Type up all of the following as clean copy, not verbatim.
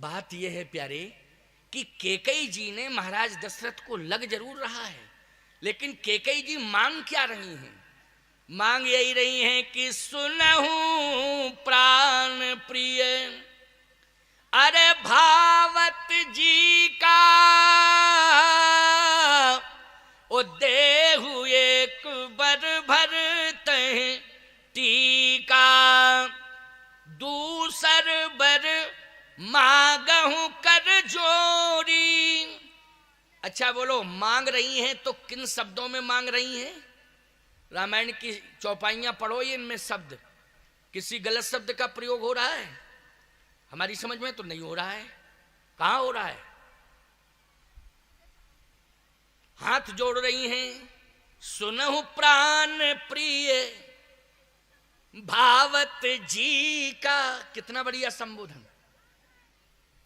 बात यह है प्यारे कि कैकेयी जी ने महाराज दशरथ को लग जरूर रहा है, लेकिन कैकेयी जी मांग क्या रही हैं? मांग यही रही हैं कि सुनहूं प्राण प्रिय अरे भावत जी का ओ देहु एक बर भर तह टीका दूसर बर मांगहूं कर जोरी। अच्छा बोलो, मांग रही हैं तो किन शब्दों में मांग रही हैं? रामायण की चौपाइयां पढ़ो, ये इनमें शब्द किसी गलत शब्द का प्रयोग हो रहा है? हमारी समझ में तो नहीं हो रहा है। कहां हो रहा है? हाथ जोड़ रही हैं, सुनहु प्राण प्रिय भावत जी का। कितना बढ़िया संबोधन।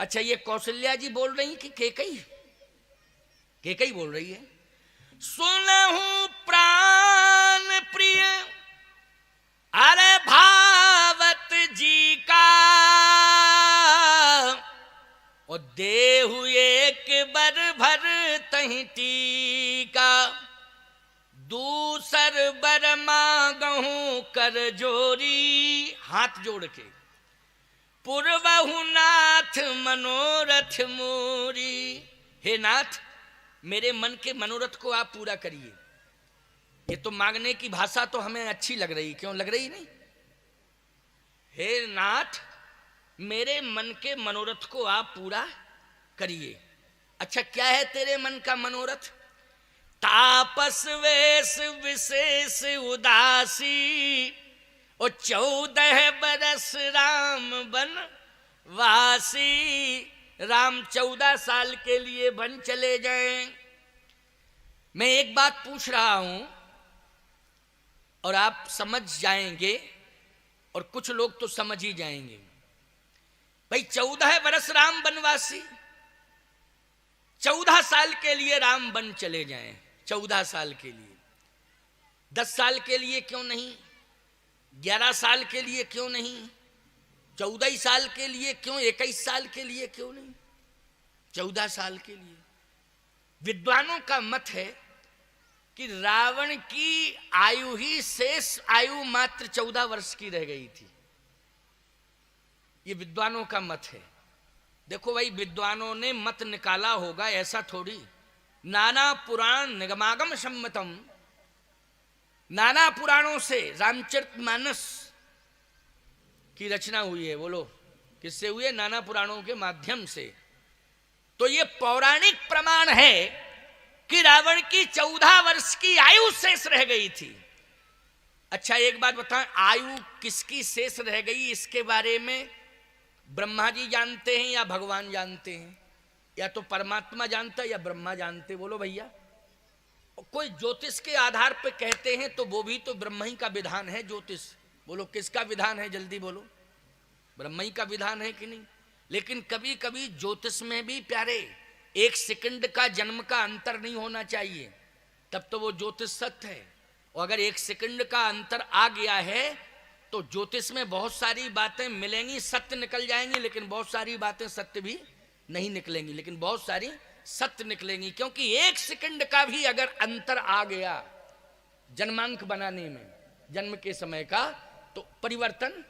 अच्छा, ये कौशल्या जी बोल रही कि कैकेयी? कैकेयी बोल रही है। सुनहु प्राण प्रिय अरे भावत जी का और देहु एक बर भर तहि टीका दूसर बर मांगहूं कर जोरी। हाथ जोड़ के पूर्वहु नाथ मनोरथ मोरी। हे नाथ, मेरे मन के मनोरथ को आप पूरा करिए। ये तो मांगने की भाषा तो हमें अच्छी लग रही, क्यों लग रही नहीं? हे नाथ, मेरे मन के मनोरथ को आप पूरा करिए। अच्छा, क्या है तेरे मन का मनोरथ? तापस वेश विशेष उदासी और 14 बरस राम बन वासी। राम 14 साल के लिए वन चले जाएं। मैं एक बात पूछ रहा हूं और आप समझ जाएंगे और कुछ लोग तो समझ ही जाएंगे। भाई 14 बरस राम वनवासी, 14 साल के लिए राम वन चले जाएं, 14 साल के लिए, 10 साल के लिए क्यों नहीं, 11 साल के लिए क्यों नहीं, 14 साल के लिए क्यों, 21 साल के लिए क्यों नहीं, 14 साल के लिए? विद्वानों का मत है कि रावण की आयु ही शेष आयु मात्र 14 वर्ष की रह गई थी। ये विद्वानों का मत है। देखो भाई, विद्वानों ने मत निकाला होगा, ऐसा थोड़ी। नाना पुराण निगमागम सम्मतम, नाना पुराणों से रामचरितमानस की रचना हुई है। बोलो किससे हुई है? नाना पुराणों के माध्यम से। तो ये पौराणिक प्रमाण है कि रावण की 14 वर्ष की आयु शेष रह गई थी। अच्छा, एक बात बताएं, आयु किसकी शेष रह गई इसके बारे में ब्रह्मा जी जानते हैं या भगवान जानते हैं? या तो परमात्मा जानता है या ब्रह्मा जानते? बोलो भैया। कोई ज्योतिष के आधार पर कहते हैं तो वो भी तो ब्रह्मा ही का विधान है ज्योतिष। बोलो किसका विधान है? जल्दी बोलो। ब्रह्मा ही का विधान है कि नहीं? लेकिन कभी कभी ज्योतिष में भी प्यारे 1 सेकंड का जन्म का अंतर नहीं होना चाहिए, तब तो वो ज्योतिष सत्य है। और अगर 1 सेकंड का अंतर आ गया है तो ज्योतिष में बहुत सारी बातें मिलेंगी, सत्य निकल जाएंगी, लेकिन बहुत सारी बातें सत्य भी नहीं निकलेंगी, लेकिन बहुत सारी सत्य निकलेंगी। क्योंकि 1 सेकंड का भी अगर अंतर आ गया जन्मांक बनाने में, जन्म के समय का, तो परिवर्तन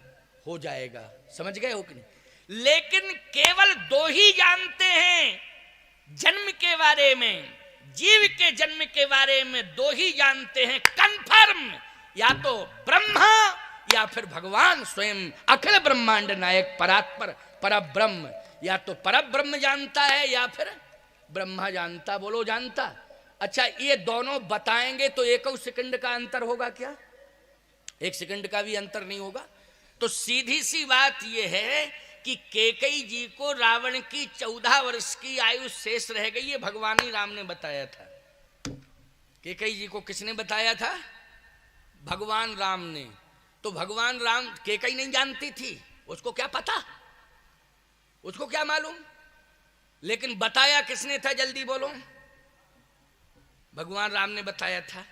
हो जाएगा। समझ गए हो कि नहीं? लेकिन केवल 2 ही जानते हैं जन्म के बारे में, जीव के जन्म के बारे में 2 ही जानते हैं कंफर्म, या तो ब्रह्मा या फिर भगवान स्वयं अखिल ब्रह्मांड नायक परात्पर परब्रह्म। या तो परब्रह्म जानता है या फिर ब्रह्मा जानता। बोलो जानता। अच्छा, ये दोनों बताएंगे तो 1 सेकंड का अंतर होगा क्या? 1 सेकंड का भी अंतर नहीं होगा। तो सीधी सी बात यह है कि कैकेयी जी को रावण की 14 वर्ष की आयु शेष रह गई, ये भगवान ही राम ने बताया था। कैकेयी जी को किसने बताया था? भगवान राम ने। तो भगवान राम, कैकेयी नहीं जानती थी, उसको क्या पता, उसको क्या मालूम? लेकिन बताया किसने था? जल्दी बोलो। भगवान राम ने बताया था।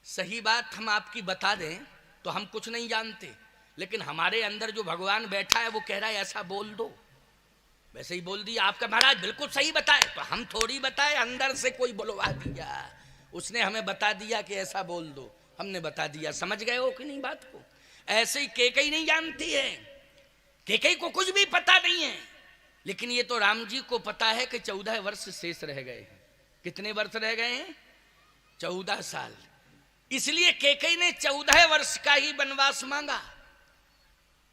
सही बात हम आपकी बता दें तो हम कुछ नहीं जानते, लेकिन हमारे अंदर जो भगवान बैठा है वो कह रहा है ऐसा बोल दो, वैसे ही बोल दिया। आपका महाराज बिल्कुल सही बताए, तो हम थोड़ी बताए, अंदर से कोई बुलवा दिया, उसने हमें बता दिया कि ऐसा बोल दो, हमने बता दिया। समझ गए हो कि नहीं बात को? ऐसे ही केकई नहीं जानती है, केकई को कुछ भी पता नहीं है, लेकिन ये तो राम जी को पता है कि 14 वर्ष शेष रह गए हैं। कितने वर्ष रह गए हैं? 14 साल। इसलिए केकई ने 14 वर्ष का ही वनवास मांगा।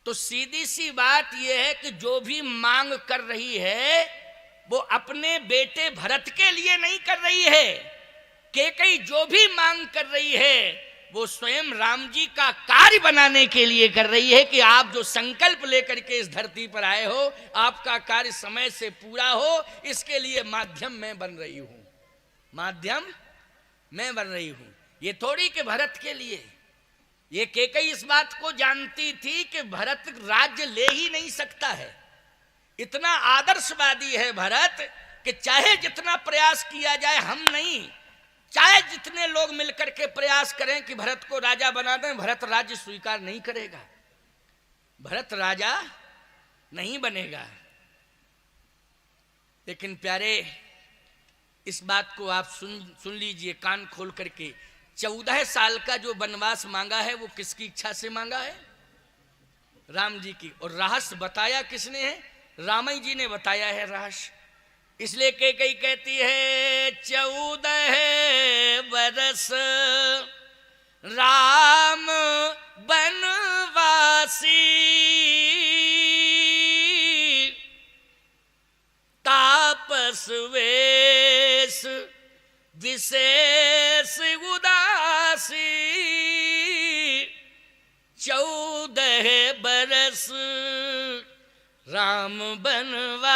तो सीधी सी बात यह है कि जो भी मांग कर रही है वो अपने बेटे भरत के लिए नहीं कर रही है। केकई जो भी मांग कर रही है वो स्वयं राम जी का कार्य बनाने के लिए कर रही है कि आप जो संकल्प लेकर के इस धरती पर आए हो, आपका कार्य समय से पूरा हो, इसके लिए माध्यम मैं बन रही हूं, माध्यम मैं बन रही हूं। ये थोड़ी कि भरत के लिए। ये केकई इस बात को जानती थी कि भरत राज्य ले ही नहीं सकता है। इतना आदर्शवादी है भरत कि चाहे जितना प्रयास किया जाए, हम नहीं, चाहे जितने लोग मिलकर के प्रयास करें कि भरत को राजा बना दें, भरत राज्य स्वीकार नहीं करेगा, भरत राजा नहीं बनेगा। लेकिन प्यारे, इस बात को आप सुन लीजिए कान खोल करके। 14 साल का जो वनवास मांगा है वो किसकी इच्छा से मांगा है? राम जी की। और रहस्य बताया किसने है? रामई जी ने बताया है रहस्य। इसलिए केकई कहती है 14 बरस राम बनवासी, तापस वेश विशेष उदासी, 14 बरस राम बनवासी।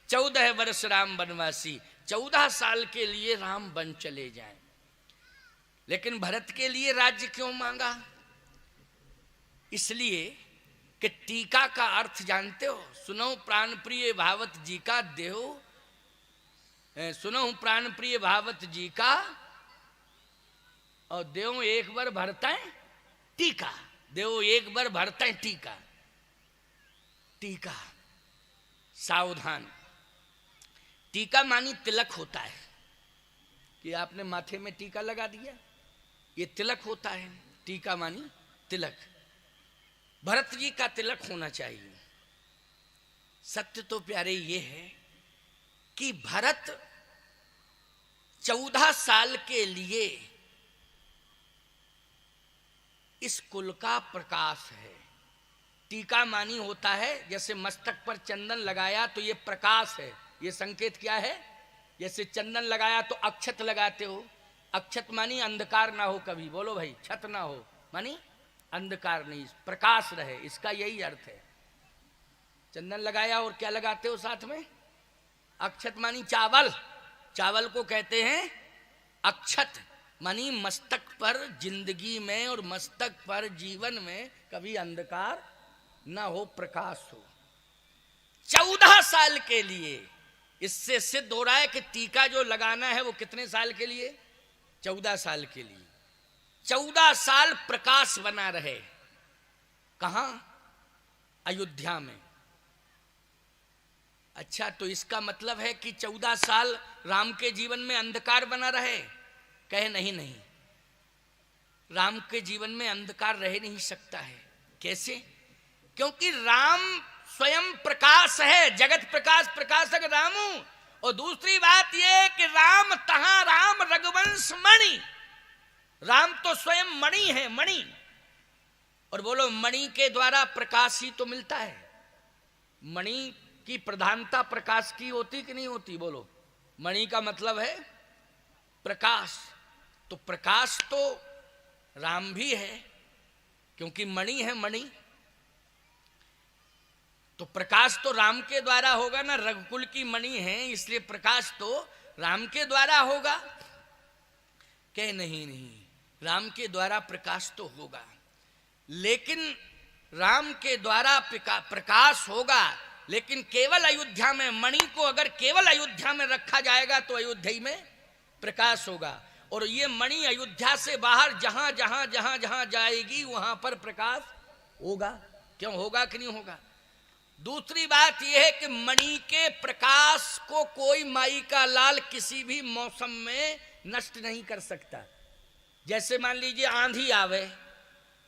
14 वर्ष राम बनवासी, 14 साल के लिए राम बन चले जाएं। लेकिन भरत के लिए राज्य क्यों मांगा? इसलिए कि टीका का अर्थ जानते हो? सुनो प्राण प्रिय भावत जी का देहो, सुनो प्राण प्रिय भावत जी का, और देव एक बार भरता है टीका, देव एक बार भरता है टीका। टीका सावधान, टीका मानी तिलक होता है कि आपने माथे में टीका लगा दिया, ये तिलक होता है। टीका मानी तिलक। भरत जी का तिलक होना चाहिए। सत्य तो प्यारे ये है कि भरत 14 साल के लिए इस कुल का प्रकाश है। टीका मानी होता है जैसे मस्तक पर चंदन लगाया तो ये प्रकाश है। ये संकेत क्या है? जैसे चंदन लगाया तो अक्षत लगाते हो, अक्षत मानी अंधकार ना हो कभी, बोलो भाई, छत ना हो मानी अंधकार नहीं, प्रकाश रहे, इसका यही अर्थ है। चंदन लगाया और क्या लगाते हो साथ में? अक्षत मानी चावल, चावल को कहते हैं अक्षत, मानी मस्तक पर जिंदगी में और मस्तक पर जीवन में कभी अंधकार ना हो, प्रकाश हो। 14 साल के लिए इससे सिद्ध हो रहा है कि टीका जो लगाना है वो कितने साल के लिए? 14 साल के लिए। 14 साल प्रकाश बना रहे। कहां? अयोध्या में। अच्छा, तो इसका मतलब है कि 14 साल राम के जीवन में अंधकार बना रहे? कहे नहीं नहीं, राम के जीवन में अंधकार रह नहीं सकता है। कैसे? क्योंकि राम स्वयं प्रकाश है, जगत प्रकाश प्रकाशक रामू। और दूसरी बात यह कि राम तहां राम रघुवंश मणि, राम तो स्वयं मणि है, मणि। और बोलो, मणि के द्वारा प्रकाश ही तो मिलता है। मणि की प्रधानता प्रकाश की होती कि नहीं होती? बोलो, मणि का मतलब है प्रकाश। तो प्रकाश तो राम भी है क्योंकि मणि है, मणि। तो प्रकाश तो राम के द्वारा होगा ना, रघुकुल की मणि है इसलिए प्रकाश तो राम के द्वारा होगा। कह नहीं नहीं, राम के द्वारा प्रकाश तो होगा, लेकिन राम के द्वारा प्रकाश होगा, लेकिन केवल अयोध्या में। मणि को अगर केवल अयोध्या में रखा जाएगा तो अयोध्या में प्रकाश होगा। और ये मणि अयोध्या से बाहर जहां जहां जहां जहां जाएगी वहां पर प्रकाश होगा। क्यों होगा कि नहीं होगा। दूसरी बात यह है कि मणि के प्रकाश को कोई माई का लाल किसी भी मौसम में नष्ट नहीं कर सकता। जैसे मान लीजिए आंधी आवे,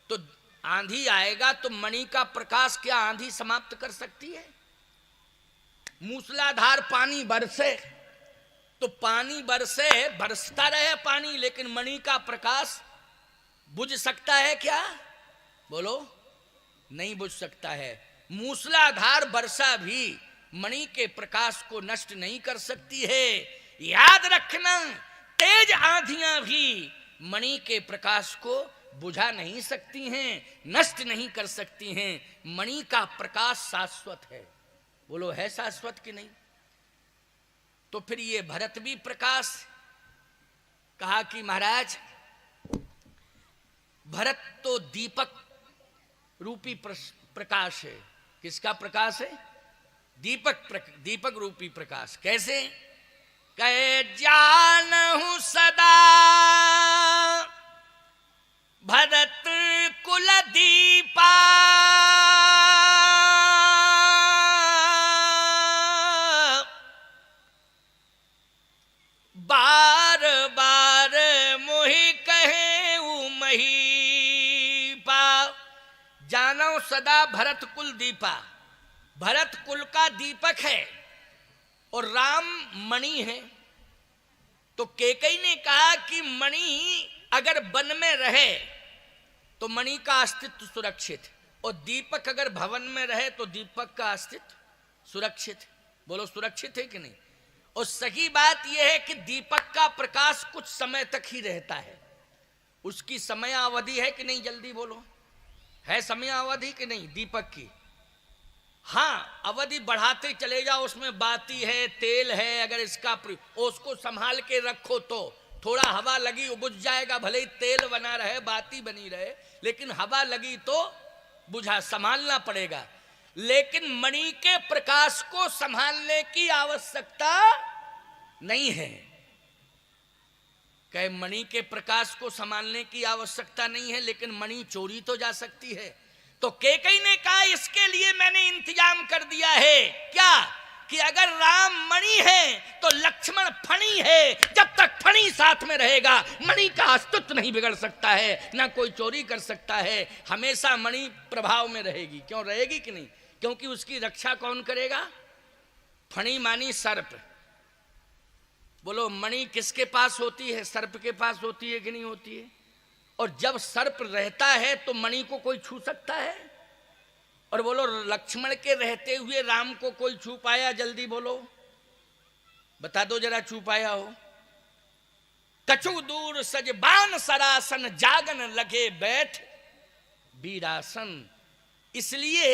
तो आंधी आएगा तो मणि का प्रकाश क्या आंधी समाप्त कर सकती है? मूसलाधार पानी बरसे तो पानी बरसता रहे पानी, लेकिन मणि का प्रकाश बुझ सकता है क्या? बोलो, नहीं बुझ सकता है। मूसलाधार वर्षा भी मणि के प्रकाश को नष्ट नहीं कर सकती है। याद रखना, तेज आंधियां भी मणि के प्रकाश को बुझा नहीं सकती हैं, नष्ट नहीं कर सकती हैं। मणि का प्रकाश शाश्वत है। बोलो, है शाश्वत कि नहीं? तो फिर ये भरत भी प्रकाश कहा कि महाराज भरत तो दीपक रूपी प्रकाश है। किसका प्रकाश है? दीपक रूपी प्रकाश। कैसे? कहे जानहु सदा भरत कुल दीपा, बार बार मोहि कहे महीपा। जानो सदा भरत कुल दीपा, भरत कुल का दीपक है और राम मणि है। तो कैकेयी ने कहा कि मणि अगर वन में रहे तो मणि का अस्तित्व सुरक्षित, और दीपक अगर भवन में रहे तो दीपक का अस्तित्व सुरक्षित। बोलो, सुरक्षित है कि नहीं? और सही बात यह है कि दीपक का प्रकाश कुछ समय तक ही रहता है। उसकी समय अवधि है कि नहीं? जल्दी बोलो, है समय अवधि कि नहीं दीपक की? हाँ, अवधि बढ़ाते चले जाओ, उसमें बाती है, तेल है, अगर इसका उसको संभाल के रखो तो थोड़ा हवा लगी बुझ जाएगा। भले ही तेल बना रहे, बाती बनी रहे, लेकिन हवा लगी तो बुझा, संभालना पड़ेगा। लेकिन मणि के प्रकाश को संभालने की आवश्यकता नहीं है। कहे मणि के प्रकाश को संभालने की आवश्यकता नहीं है, लेकिन मणि चोरी तो जा सकती है। तो कैकेयी ने कहा इसके लिए मैंने इंतजाम कर दिया है। क्या? कि अगर राम मणि है तो लक्ष्मण फणी है। जब तक फणी साथ में रहेगा मणि का अस्तित्व नहीं बिगड़ सकता है, ना कोई चोरी कर सकता है। हमेशा मणि प्रभाव में रहेगी। क्यों रहेगी कि नहीं? क्योंकि उसकी रक्षा कौन करेगा? फणी मानी सर्प। बोलो, मणि किसके पास होती है? सर्प के पास होती है कि नहीं होती है? और जब सर्प रहता है तो मणि को कोई छू सकता है? और बोलो, लक्ष्मण के रहते हुए राम को कोई छू पाया? जल्दी बोलो, बता दो जरा, छू पाया हो? कछु दूर सजबान सरासन, जागन लगे बैठ वीरासन। इसलिए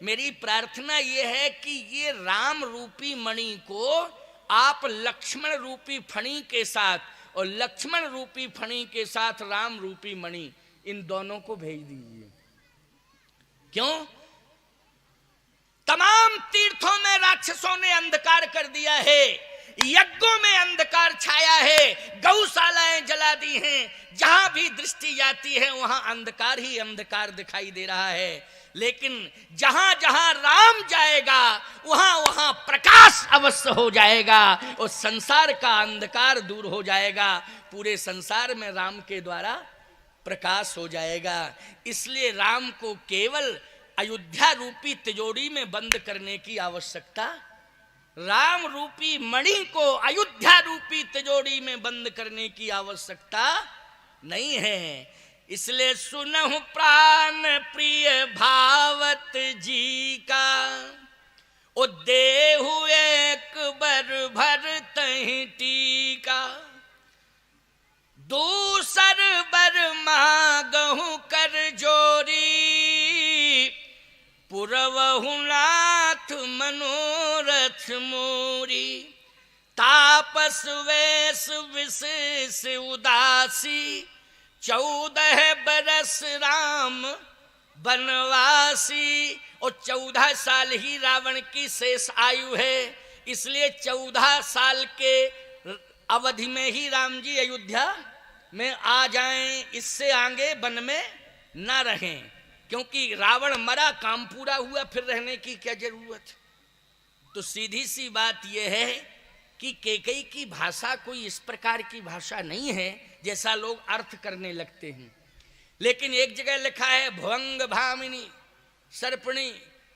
मेरी प्रार्थना यह है कि ये राम रूपी मणि को आप लक्ष्मण रूपी फणी के साथ और लक्ष्मण रूपी फणी के साथ राम रूपी मणि, इन दोनों को भेज दीजिए। क्यों? तमाम तीर्थों में राक्षसों ने अंधकार कर दिया है, यज्ञों में अंधकार छाया है, गौशालाएं जला दी हैं। जहां भी दृष्टि जाती है वहां अंधकार ही अंधकार दिखाई दे रहा है। लेकिन जहां जहां राम जाएगा वहां वहां प्रकाश अवश्य हो जाएगा और संसार का अंधकार दूर हो जाएगा। पूरे संसार में राम के द्वारा प्रकाश हो जाएगा। इसलिए राम को केवल अयोध्या रूपी तिजोरी में बंद करने की आवश्यकता, राम रूपी मणि को अयोध्या रूपी तिजोरी में बंद करने की आवश्यकता नहीं है। इसलिए सुनहु प्राण प्रिय भावत जी का, ओ देहु एक बर भर तहि टीका, दूसर बर मांगहु कर जोरी, पुरवहु नाथ मनोरथ मोरी, तापस वेश विशेष उदासी, 14 बरस राम बनवासी। और 14 साल ही रावण की शेष आयु है, इसलिए 14 साल के अवधि में ही राम जी अयोध्या में आ जाएं, इससे आगे वन में ना रहें। क्योंकि रावण मरा, काम पूरा हुआ, फिर रहने की क्या जरूरत। तो सीधी सी बात यह है कि कैकेयी की भाषा कोई इस प्रकार की भाषा नहीं है जैसा लोग अर्थ करने लगते हैं। लेकिन एक जगह लिखा है भुवंग भामिनी सर्पणी।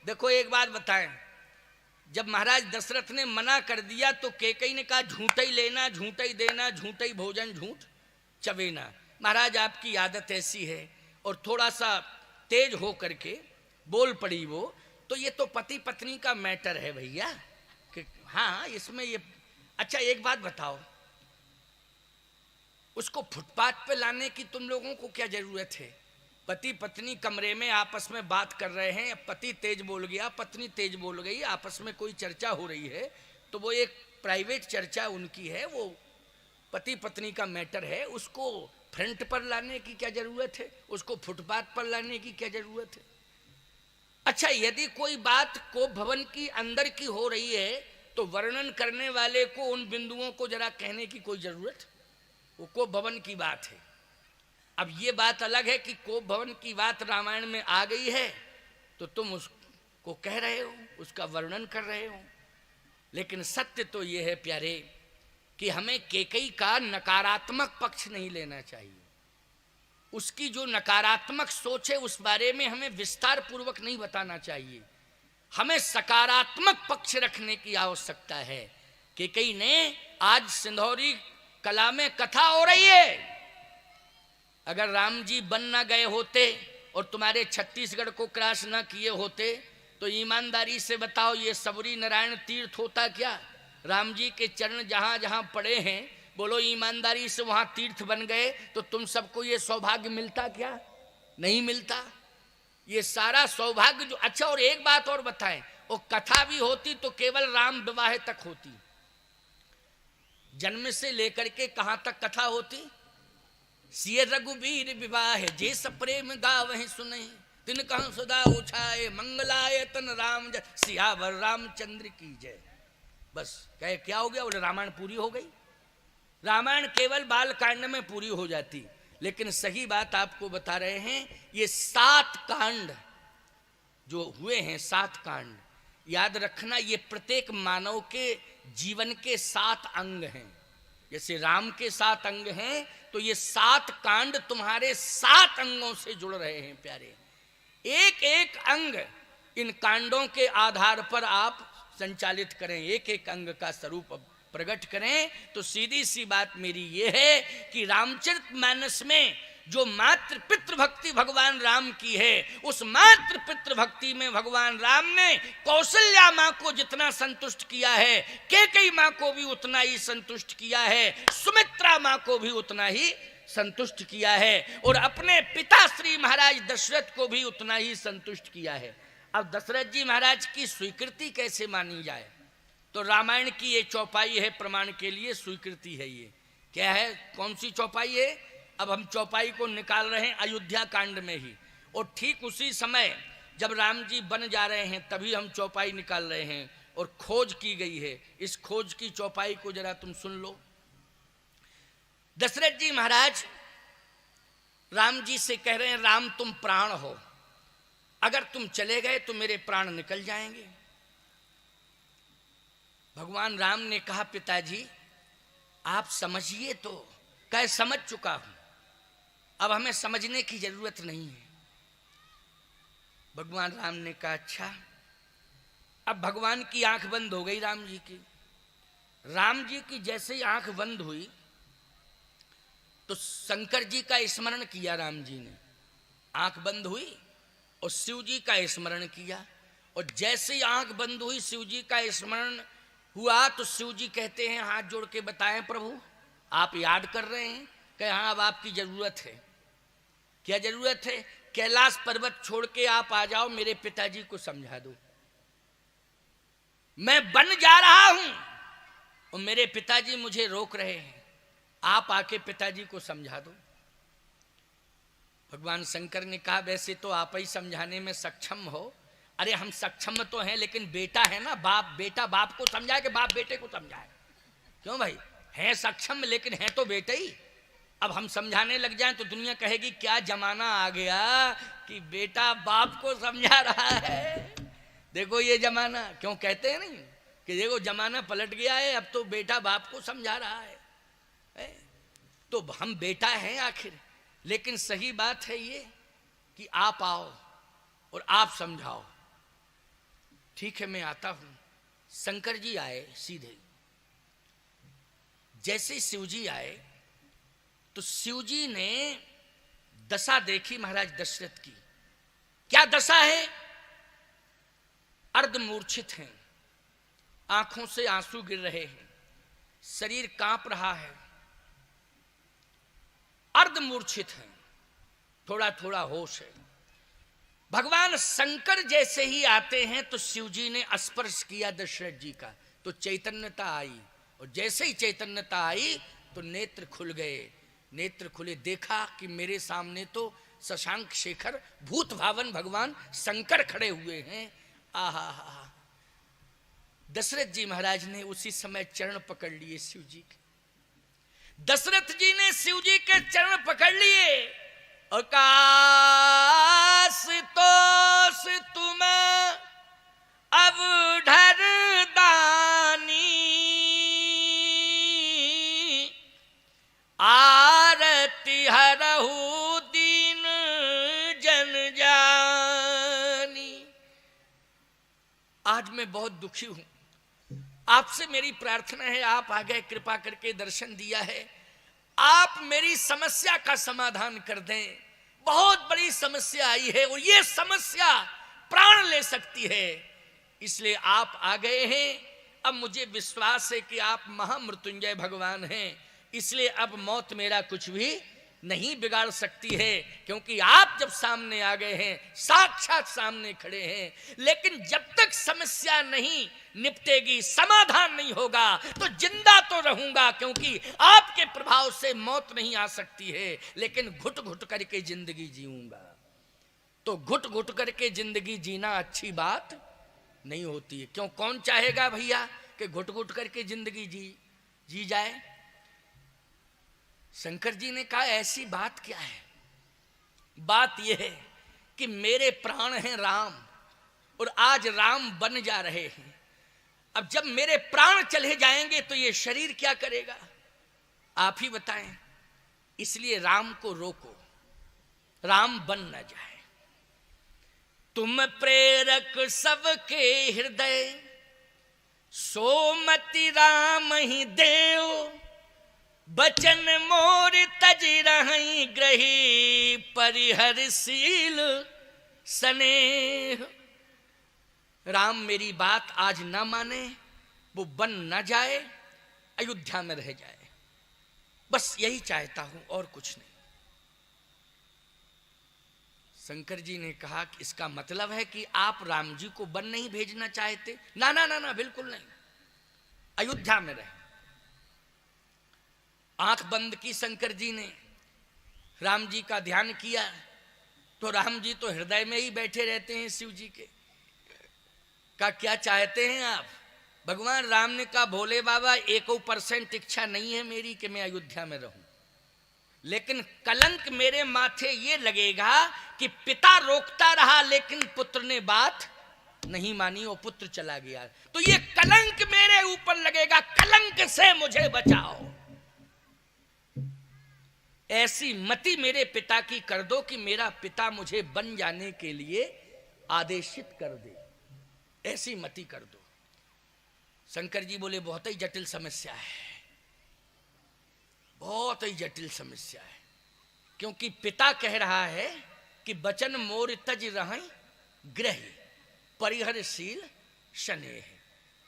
देखो एक बात बताएं, जब महाराज दशरथ ने मना कर दिया तो कैकेयी ने कहा झूठा ही लेना, झूठा ही देना, झूठा ही भोजन, झूठ चबेना। महाराज आपकी आदत ऐसी है, और थोड़ा सा तेज हो करके बोल पड़ी वो। तो ये तो पति पत्नी का मैटर है भैया कि हाँ इसमें ये। अच्छा एक बात बताओ, उसको फुटपाथ पे लाने की तुम लोगों को क्या जरूरत है। पति पत्नी कमरे में आपस में बात कर रहे हैं, पति तेज बोल गया, पत्नी तेज बोल गई, आपस में कोई चर्चा हो रही है, तो वो एक प्राइवेट चर्चा उनकी है, वो पति पत्नी का मैटर है। उसको फ्रंट पर लाने की क्या जरूरत है, उसको फुटपाथ पर लाने की क्या जरूरत है। अच्छा यदि कोई बात को भवन की अंदर की हो रही है तो वर्णन करने वाले को उन बिंदुओं को जरा कहने की कोई जरूरत, वो को भवन की बात है। अब ये बात अलग है कि को भवन की बात रामायण में आ गई है तो तुम उसको कह रहे हो, उसका वर्णन कर रहे हो। लेकिन सत्य तो ये है प्यारे कि हमें कैकेयी का नकारात्मक पक्ष नहीं लेना चाहिए। उसकी जो नकारात्मक सोच है उस बारे में हमें विस्तार पूर्वक नहीं बताना चाहिए। हमें सकारात्मक पक्ष रखने की आवश्यकता है। कैकेयी ने आज सिंधौरी कला में कथा हो रही है, अगर राम जी बन ना गए होते और तुम्हारे छत्तीसगढ़ को क्रॉस ना किए होते तो ईमानदारी से बताओ ये सबरी नारायण तीर्थ होता क्या। राम जी के चरण जहां जहां पड़े हैं, बोलो ईमानदारी से वहां तीर्थ बन गए तो तुम सबको ये सौभाग्य मिलता क्या, नहीं मिलता। ये सारा सौभाग्य जो। अच्छा और एक बात और बताएं, वो कथा भी होती तो केवल राम विवाह तक होती, जन्म से लेकर के कहां तक कथा होती। सिय रघुवीर विवाह जे सप्रेम गावहि सुने, तिन कहं सदा उछाए मंगलाय तन राम जय, सियावर रामचंद्र की जय। बस कहे क्या हो गया, बोले रामायण पूरी हो गई। रामायण केवल बाल कांड में पूरी हो जाती। लेकिन सही बात आपको बता रहे हैं, ये 7 कांड जो हुए हैं, 7 कांड याद रखना, ये प्रत्येक मानव के जीवन के 7 अंग हैं। जैसे राम के 7 अंग हैं तो ये 7 कांड तुम्हारे 7 अंगों से जुड़ रहे हैं प्यारे। एक एक अंग इन कांडों के आधार पर आप संचालित करें, एक एक अंग का स्वरूप प्रकट करें। तो सीधी सी बात मेरी ये है कि रामचरितमानस में जो मातृ पितृ भक्ति भगवान राम की है, उस मातृ पितृ भक्ति में भगवान राम ने कौशल्या माँ को जितना संतुष्ट किया है, कैकेयी माँ को भी उतना ही संतुष्ट किया है, सुमित्रा माँ को भी उतना ही संतुष्ट किया है, और अपने पिता श्री महाराज दशरथ को भी उतना ही संतुष्ट किया है। अब दशरथ जी महाराज की स्वीकृति कैसे मानी जाए, तो रामायण की ये चौपाई है, प्रमाण के लिए स्वीकृति है। ये क्या है, कौन सी चौपाई है। अब हम चौपाई को निकाल रहे हैं अयोध्या कांड में ही, और ठीक उसी समय जब राम जी बन जा रहे हैं तभी हम चौपाई निकाल रहे हैं, और खोज की गई है। इस खोज की चौपाई को जरा तुम सुन लो। दशरथ जी महाराज राम जी से कह रहे हैं, राम तुम प्राण हो, अगर तुम चले गए तो मेरे प्राण निकल जाएंगे। भगवान राम ने कहा, पिताजी आप समझिए तो। कहे समझ चुका हूं, अब हमें समझने की जरूरत नहीं है। भगवान राम ने कहा अच्छा। अब भगवान की आंख बंद हो गई राम जी की। राम जी की जैसे ही आंख बंद हुई तो शंकर जी का स्मरण किया राम जी ने। आंख बंद हुई और शिव जी का स्मरण किया, और जैसे ही आंख बंद हुई शिव जी का स्मरण हुआ तो शिव जी कहते हैं, हाथ जोड़ के बताएं प्रभु आप याद कर रहे हैं। कहे हाँ अब आपकी जरूरत है। क्या जरूरत है। कैलाश पर्वत छोड़ के आप आ जाओ, मेरे पिताजी को समझा दो। मैं बन जा रहा हूं और मेरे पिताजी मुझे रोक रहे हैं, आप आके पिताजी को समझा दो। भगवान शंकर ने कहा वैसे तो आप ही समझाने में सक्षम हो। अरे हम सक्षम तो हैं, लेकिन बेटा है ना, बाप बेटा बाप को समझाए कि बाप बेटे को समझाए। क्यों भाई, है सक्षम लेकिन है तो बेटे ही। अब हम समझाने लग जाएं तो दुनिया कहेगी क्या जमाना आ गया कि बेटा बाप को समझा रहा है। देखो ये जमाना, क्यों कहते हैं नहीं कि देखो जमाना पलट गया है, अब तो बेटा बाप को समझा रहा है? तो हम बेटा हैं आखिर, लेकिन सही बात है ये कि आप आओ और आप समझाओ। ठीक है, मैं आता हूं। शंकर जी आए सीधे। जैसे शिव जी आए तो शिव जी ने दशा देखी महाराज दशरथ की। क्या दशा है? अर्धमूर्छित हैं, आंखों से आंसू गिर रहे हैं, शरीर कांप रहा है, अर्धमूर्छित हैं, थोड़ा थोड़ा होश है। भगवान शंकर जैसे ही आते हैं तो शिव जी ने स्पर्श किया दशरथ जी का, तो चैतन्यता आई, और जैसे ही चैतन्यता आई तो नेत्र खुल गए। नेत्र खुले, देखा कि मेरे सामने तो शशांक शेखर भूत भावन भगवान शंकर खड़े हुए हैं। आहा, दशरथ जी महाराज ने उसी समय चरण पकड़ लिए शिव जी के। दशरथ जी ने शिव जी के चरण पकड़ लिए और काश तोष तुम अब ढर दानी, आरती हरहु दीन जन जानी। आज मैं बहुत दुखी हूं, आपसे मेरी प्रार्थना है, आप आ गए, कृपा करके दर्शन दिया है, आप मेरी समस्या का समाधान कर दें। बहुत बड़ी समस्या आई है और ये समस्या प्राण ले सकती है, इसलिए आप आ गए हैं। अब मुझे विश्वास है कि आप महामृत्युंजय भगवान हैं, इसलिए अब मौत मेरा कुछ भी नहीं बिगाड़ सकती है, क्योंकि आप जब सामने आ गए हैं, साक्षात सामने खड़े हैं। लेकिन जब तक समस्या नहीं निपटेगी, समाधान नहीं होगा, तो जिंदा तो रहूंगा, क्योंकि आपके प्रभाव से मौत नहीं आ सकती है, लेकिन घुट घुट करके जिंदगी जीऊंगा। तो घुट घुट करके जिंदगी जीना अच्छी बात नहीं होती है। क्यों, कौन चाहेगा भैया कि घुट घुट करके जिंदगी जी जाए? शंकर जी ने कहा ऐसी बात क्या है? बात यह है कि मेरे प्राण हैं राम, और आज राम बन जा रहे हैं। अब जब मेरे प्राण चले जाएंगे तो ये शरीर क्या करेगा, आप ही बताएं। इसलिए राम को रोको, राम बन न जाए। तुम प्रेरक सबके हृदय, सोमति राम ही देव, बचन मोर तज रही ग्रही, परिहरशील स्नेह। राम मेरी बात आज ना माने, वो बन ना जाए, अयोध्या में रह जाए, बस यही चाहता हूं और कुछ नहीं। शंकर जी ने कहा कि इसका मतलब है कि आप राम जी को वन नहीं भेजना चाहते? ना ना ना ना, बिल्कुल नहीं, अयोध्या में रहे। आंख बंद की शंकर जी ने, राम जी का ध्यान किया, तो राम जी तो हृदय में ही बैठे रहते हैं शिव जी के। का क्या चाहते हैं आप? भगवान राम ने कहा भोले बाबा 1% इच्छा नहीं है मेरी कि मैं अयोध्या में रहूं, लेकिन कलंक मेरे माथे ये लगेगा कि पिता रोकता रहा लेकिन पुत्र ने बात नहीं मानी और पुत्र चला गया, तो ये कलंक मेरे ऊपर लगेगा, कलंक से मुझे बचाओ। ऐसी मति मेरे पिता की कर दो कि मेरा पिता मुझे बन जाने के लिए आदेशित कर दे, ऐसी मति कर दो। शंकर जी बोले बहुत ही जटिल समस्या है, बहुत ही जटिल समस्या है, क्योंकि पिता कह रहा है कि बचन मोर तज रह ग्रह, परिहरशील स्नेह।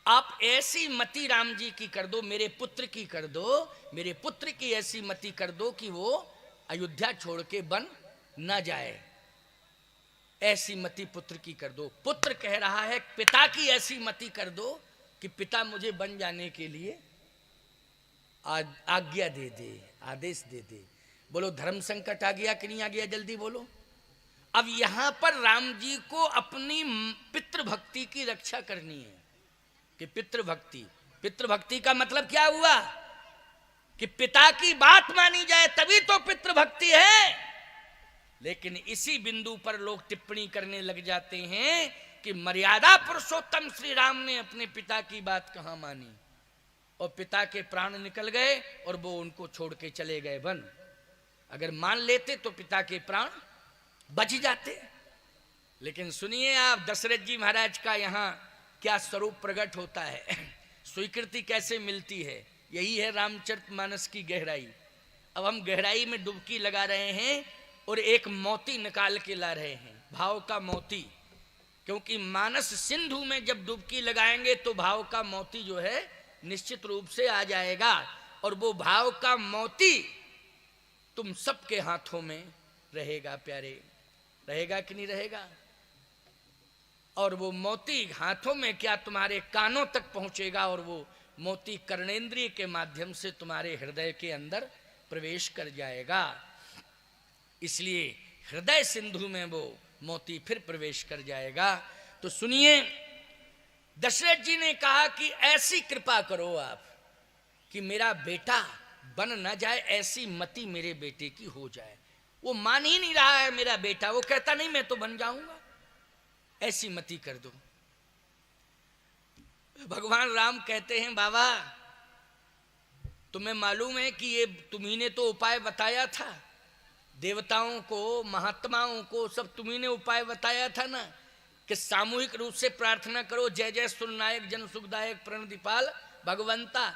आप ऐसी मति राम जी की कर दो, मेरे पुत्र की कर दो, मेरे पुत्र की ऐसी मति कर दो कि वो अयोध्या छोड़ के बन न जाए, ऐसी मति पुत्र की कर दो। पुत्र कह रहा है पिता की ऐसी मति कर दो कि पिता मुझे बन जाने के लिए आज्ञा दे दे, आदेश दे दे। बोलो धर्म संकट आ गया कि नहीं आ गया, जल्दी बोलो। अब यहां पर राम जी को अपनी पितृभक्ति की रक्षा करनी है कि पितृभक्ति, पितृभक्ति का मतलब क्या हुआ कि पिता की बात मानी जाए तभी तो पितृभक्ति है। लेकिन इसी बिंदु पर लोग टिप्पणी करने लग जाते हैं कि मर्यादा पुरुषोत्तम श्री राम ने अपने पिता की बात कहां मानी, और पिता के प्राण निकल गए और वो उनको छोड़ के चले गए वन। अगर मान लेते तो पिता के प्राण बच जाते। लेकिन सुनिए आप, दशरथ जी महाराज का यहाँ क्या स्वरूप प्रकट होता है, स्वीकृति कैसे मिलती है। यही है रामचरितमानस की गहराई। अब हम गहराई में डुबकी लगा रहे हैं और एक मोती निकाल के ला रहे हैं, भाव का मोती। क्योंकि मानस सिंधु में जब डुबकी लगाएंगे तो भाव का मोती जो है निश्चित रूप से आ जाएगा, और वो भाव का मोती तुम सबके हाथों में रहेगा। प्यारे, रहेगा कि नहीं रहेगा? और वो मोती हाथों में क्या तुम्हारे कानों तक पहुंचेगा, और वो मोती कर्णेंद्रिय के माध्यम से तुम्हारे हृदय के अंदर प्रवेश कर जाएगा। इसलिए हृदय सिंधु में वो मोती फिर प्रवेश कर जाएगा। तो सुनिए, दशरथ जी ने कहा कि ऐसी कृपा करो आप कि मेरा बेटा बन न जाए, ऐसी मति मेरे बेटे की हो जाए। वो मान ही नहीं रहा है मेरा बेटा, वो कहता नहीं मैं तो बन जाऊंगा, ऐसी मति कर दो। भगवान राम कहते हैं, बाबा तुम्हें मालूम है कि ये तुम्ही ने तो उपाय बताया था, देवताओं को, महात्माओं को सब तुम्ही ने उपाय बताया था ना, कि सामूहिक रूप से प्रार्थना करो, जय जय सुरनायक जन सुखदायक प्रणदीपाल भगवंता।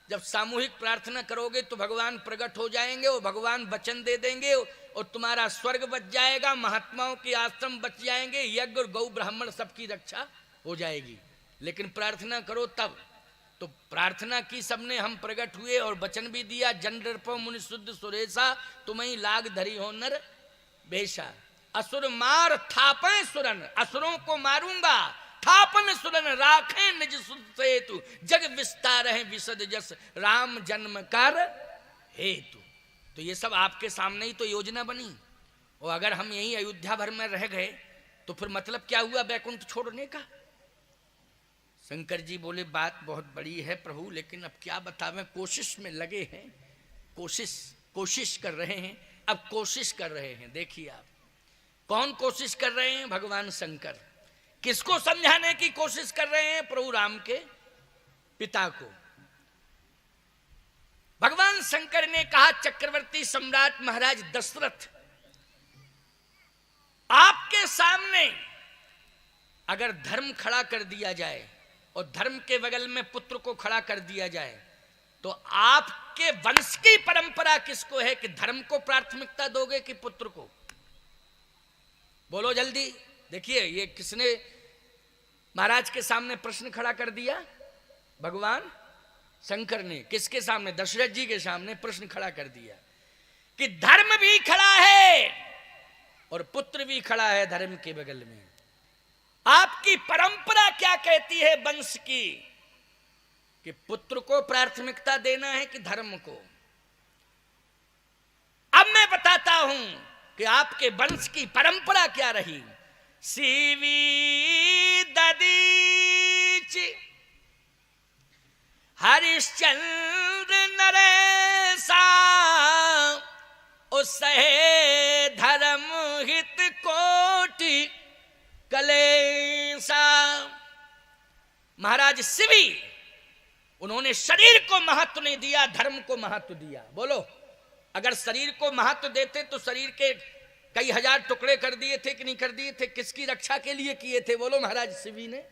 जब सामूहिक प्रार्थना करोगे तो भगवान प्रकट हो जाएंगे, और भगवान वचन दे देंगे और तुम्हारा स्वर्ग बच जाएगा, महात्माओं के आश्रम बच जाएंगे, यज्ञ और गौ ब्राह्मण सबकी रक्षा हो जाएगी। लेकिन प्रार्थना करो तब। तो प्रार्थना की सबने, हम प्रकट हुए और वचन भी दिया, जन नृपो मुनि शुद्ध सुरेशा, तुम्हें लाग धरी हो नर बेशा। असुर मार थापे सुरन, असुरों को मारूंगा, थापन सुरन राखे निज सुध सेतु, जग विस्तार है विशद जस, राम जन्म कर हेतु। तो ये सब आपके सामने ही तो योजना बनी, और अगर हम यही अयोध्या भर में रह गए तो फिर मतलब क्या हुआ वैकुंठ छोड़ने का? शंकर जी बोले, बात बहुत बड़ी है प्रभु, लेकिन अब क्या बतावें, कोशिश में लगे हैं, कोशिश कर रहे हैं। अब कोशिश कर रहे हैं, देखिए आप, कौन कोशिश कर रहे हैं? भगवान शंकर। किसको समझाने की कोशिश कर रहे हैं? प्रभु राम के पिता को। भगवान शंकर ने कहा, चक्रवर्ती सम्राट महाराज दशरथ, आपके सामने अगर धर्म खड़ा कर दिया जाए और धर्म के बगल में पुत्र को खड़ा कर दिया जाए, तो आपके वंश की परंपरा किसको है कि धर्म को प्राथमिकता दोगे कि पुत्र को? बोलो जल्दी। देखिए, ये किसने महाराज के सामने प्रश्न खड़ा कर दिया? भगवान शंकर ने। किसके सामने? दशरथ जी के सामने प्रश्न खड़ा कर दिया कि धर्म भी खड़ा है और पुत्र भी खड़ा है धर्म के बगल में। आपकी परंपरा क्या कहती है वंश की, कि पुत्र को प्राथमिकता देना है कि धर्म को? अब मैं बताता हूं कि आपके वंश की परंपरा क्या रही। सीवी ददीच हरिश्चंद्र नरेशा, उसहे धर्म हित कोटि कलेशा। महाराज शिवी, उन्होंने शरीर को महत्व नहीं दिया, धर्म को महत्व दिया। बोलो, अगर शरीर को महत्व देते तो शरीर के कई हजार टुकड़े कर दिए थे कि नहीं कर दिए थे? किसकी रक्षा के लिए किए थे? बोलो महाराज शिवी ने।